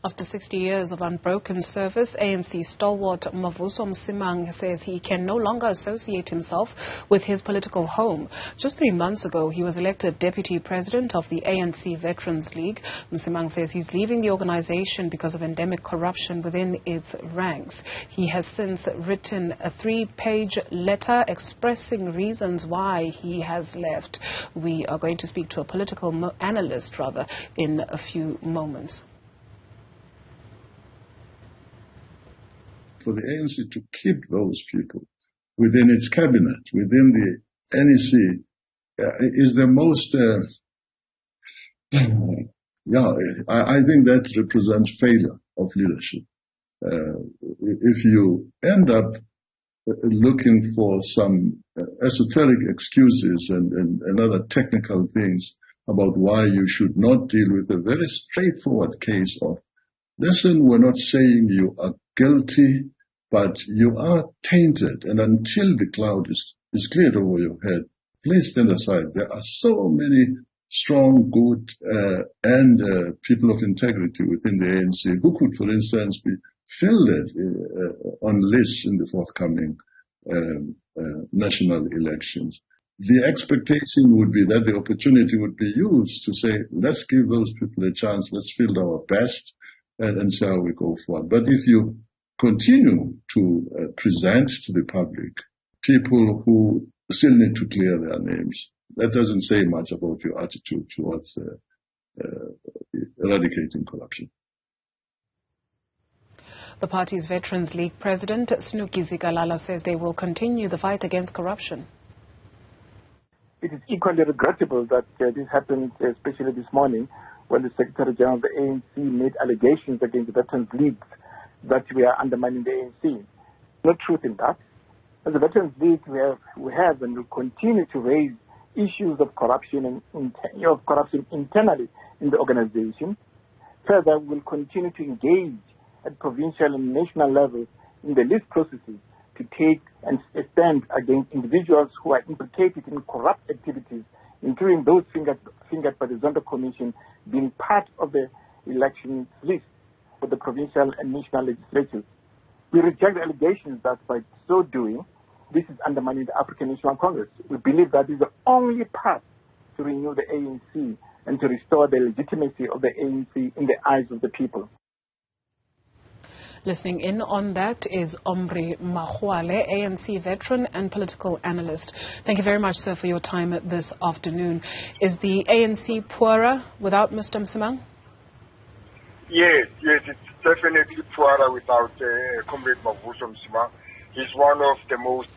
After 60 years of unbroken service, ANC stalwart Mavuso Msimang says he can no longer associate himself with his political home. Just 3 months ago, he was elected deputy president of the ANC Veterans League. Msimang says he's leaving the organization because of endemic corruption within its ranks. He has since written a 3-page letter expressing reasons why he has left. We are going to speak to a political analyst, in a few moments. For the ANC to keep those people within its cabinet, within the NEC, is the most, I think that represents failure of leadership. If you end up looking for some esoteric excuses and other technical things about why you should not deal with a very straightforward case of, listen, we're not saying you are guilty, but you are tainted, and until the cloud is cleared over your head, please stand aside. There are so many strong, good, and people of integrity within the ANC who could, for instance, be fielded on lists in the forthcoming national elections. The expectation would be that the opportunity would be used to say, let's give those people a chance, let's field our best, and see how we go forward. But if you continue to present to the public people who still need to clear their names, that doesn't say much about your attitude towards eradicating corruption. The party's Veterans League president, Zikalala, says they will continue the fight against corruption. It is equally regrettable that this happened, especially this morning, when the Secretary General of the ANC made allegations against the Veterans League that we are undermining the ANC. No truth in that. As the Veterans League, we have and will continue to raise issues of corruption internally in the organization. Further, we will continue to engage at provincial and national levels in the list processes to take and stand against individuals who are implicated in corrupt activities, including those fingered by the Zondo Commission being part of the election list for the provincial and national legislatures. We reject the allegations that by so doing, this is undermining the African National Congress. We believe that is the only path to renew the ANC and to restore the legitimacy of the ANC in the eyes of the people. Listening in on that is Omry Makgoale, ANC veteran and political analyst. Thank you very much, sir, for your time this afternoon. Is the ANC poorer without Mr. Msimang? Yes, it's definitely poorer without Comrade Mavuso Msimang. He's one of the most,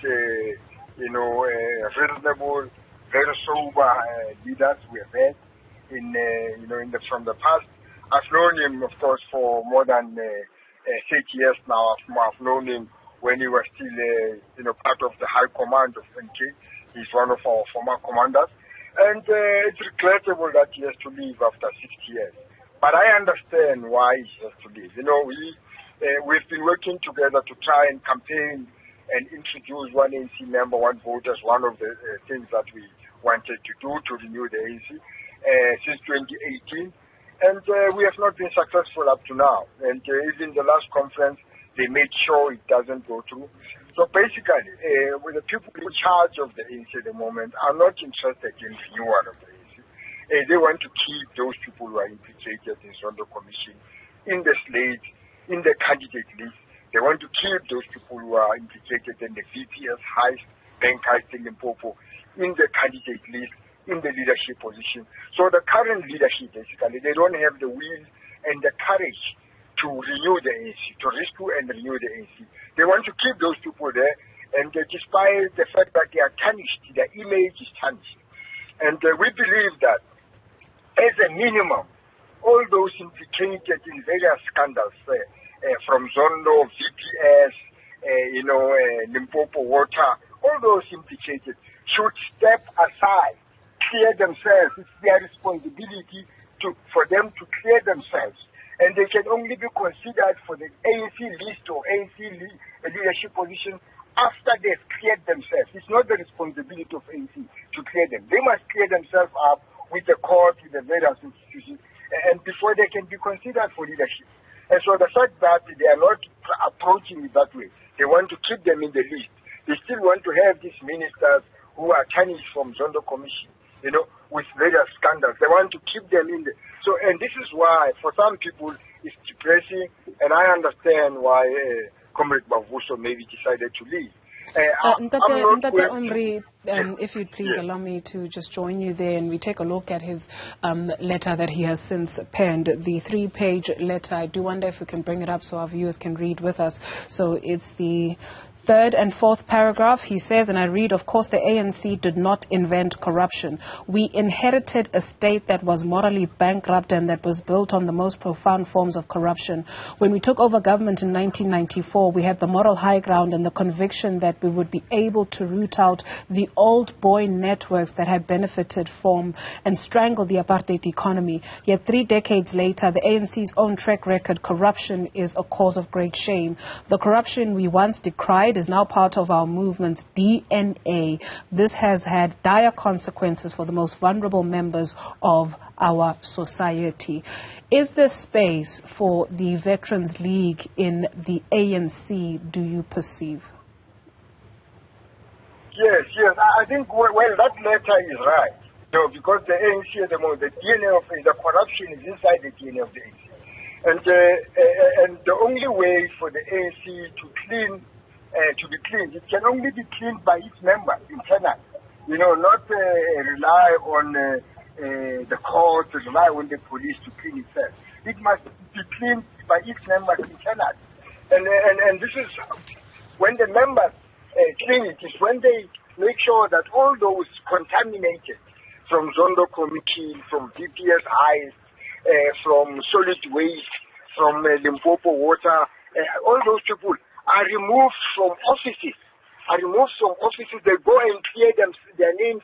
reasonable, very sober leaders we have had from the past. I've known him, of course, for more than 6 years now. I've known him when he was still, part of the high command of NK. He's one of our former commanders. And it's regrettable that he has to leave after 60 years. But I understand why he has to leave. We've been working together to try and campaign and introduce one ANC member, one vote as one of the things that we wanted to do to renew the ANC since 2018. And we have not been successful up to now. And even the last conference, they made sure it doesn't go through. So basically, with the people in charge of the ANC at the moment are not interested in renewal of the ANC. They want to keep those people who are implicated in Zondo Commission in the slate, in the candidate list. They want to keep those people who are implicated in the VPS heist, bank heisting in Popo, in the candidate list, in the leadership position. So the current leadership, basically, they don't have the will and the courage to renew the ANC, to rescue and renew the ANC. They want to keep those people there, and despite the fact that they are tarnished, their image is tarnished. And we believe that, as a minimum, all those implicated in various scandals, from Zondo, VPS, Limpopo Water, all those implicated should step aside, clear themselves. It's their responsibility for them to clear themselves. And they can only be considered for the ANC list or ANC leadership position after they've cleared themselves. It's not the responsibility of ANC to clear them. They must clear themselves up with the court, with the various institutions, and before they can be considered for leadership. And so the fact that they are not approaching it that way, they want to keep them in the list. They still want to have these ministers who are tarnished from Zondo Commission, with various scandals. They want to keep them in the... So, and this is why, for some people, it's depressing, and I understand why Comrade Mavuso maybe decided to leave. Ntate Omry, if you'd please allow me to just join you there and we take a look at his letter that he has since penned, the 3-page letter. I do wonder if we can bring it up so our viewers can read with us. So it's the 3rd and 4th paragraph. He says, and I read, of course, the ANC did not invent corruption. We inherited a state that was morally bankrupt and that was built on the most profound forms of corruption. When we took over government in 1994, we had the moral high ground and the conviction that we would be able to root out the old boy networks that had benefited from and strangled the apartheid economy. Yet 3 decades later, the ANC's own track record, corruption is a cause of great shame. The corruption we once decried is now part of our movement's DNA. This has had dire consequences for the most vulnerable members of our society. Is there space for the Veterans League in the ANC, do you perceive? Yes. I think, well, that letter is right. Because the ANC at the moment, the DNA of the corruption is inside the DNA of the ANC. And the only way for the ANC to be cleaned, it can only be cleaned by its members internally. Not rely on the courts, rely on the police to clean itself. It must be cleaned by its members internally. And this is when the members clean it, is when they make sure that all those contaminated from Zondo Committee, from DPS Eyes, from solid waste, from Limpopo Water, all those people are removed from offices. They go and clear their names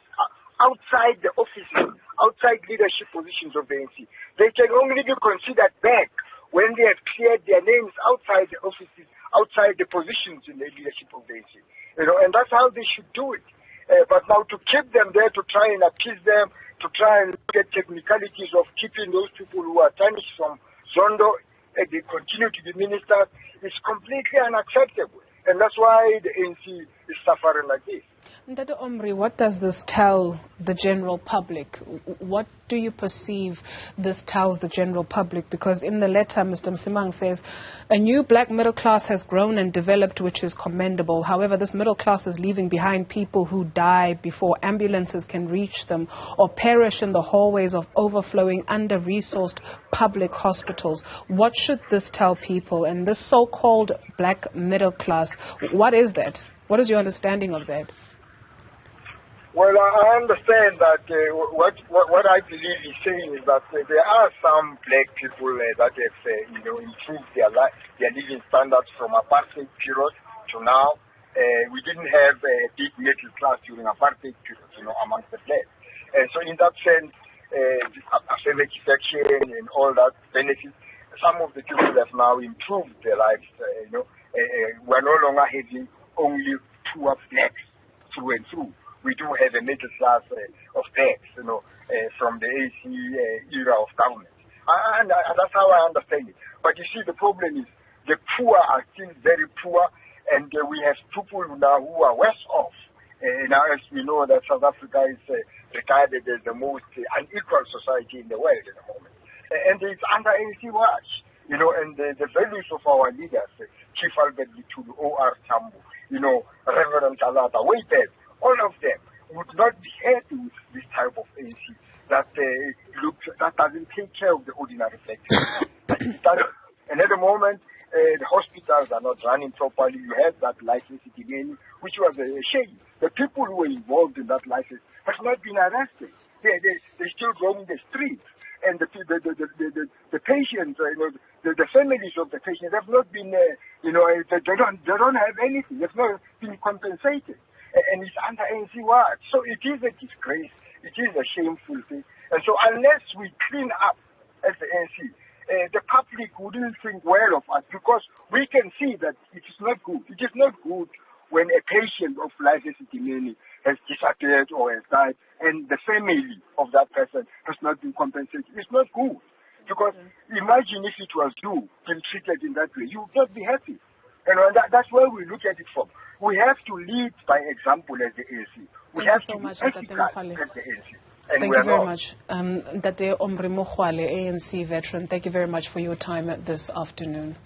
outside the offices, outside leadership positions of the ANC. They can only be considered back when they have cleared their names outside the offices, outside the positions in the leadership of the ANC. And that's how they should do it. But now to keep them there, to try and appease them, to try and get technicalities of keeping those people who are tarnished from Zondo, they continue to be ministers, is completely unacceptable. And that's why the ANC is suffering like this. Ntate Omry, what does this tell the general public? What do you perceive this tells the general public? Because in the letter, Mr. Msimang says, a new black middle class has grown and developed, which is commendable. However, this middle class is leaving behind people who die before ambulances can reach them or perish in the hallways of overflowing, under-resourced public hospitals. What should this tell people? And this so-called black middle class, what is that? What is your understanding of that? Well, I understand that what I believe he's saying is that there are some black people that have improved their living standards from apartheid period to now. We didn't have a big middle class during apartheid period, amongst the blacks. And so in that sense, affirmative action and all that benefits, some of the people have now improved their lives. We're no longer having only poor blacks through and through. We do have a middle class of blacks, from the AC era of government. And that's how I understand it. But you see, the problem is the poor are still very poor, and we have people now who are worse off. Now, as we know, that South Africa is regarded as the most unequal society in the world at the moment. And it's under ANC watch, and the values of our leaders, Chief Albert Litulu, O.R. Tambo, Reverend Alata, Waited, all of them would not be happy with this type of ANC that doesn't take care of the ordinary sector. And at the moment, the hospitals are not running properly. You have that license demanding, which was a shame. The people who were involved in that license have not been arrested. They're still roaming the streets. And the patients, the families of the patients have not been, they don't have anything. They've not been compensated. And it's under ANC watch. So it is a disgrace. It is a shameful thing. And so unless we clean up as the ANC, the public wouldn't think well of us, because we can see that it is not good. It is not good when a patient of license demanding has disappeared or has died and the family of that person has not been compensated. It's not good. Because imagine if it was you being treated in that way, you would not be happy. You know, and that's where we look at it from. We have to lead by example as the ANC. We have to be ethical as the ANC. Thank you very much. Omry Makgoale, ANC veteran, thank you very much for your time this afternoon.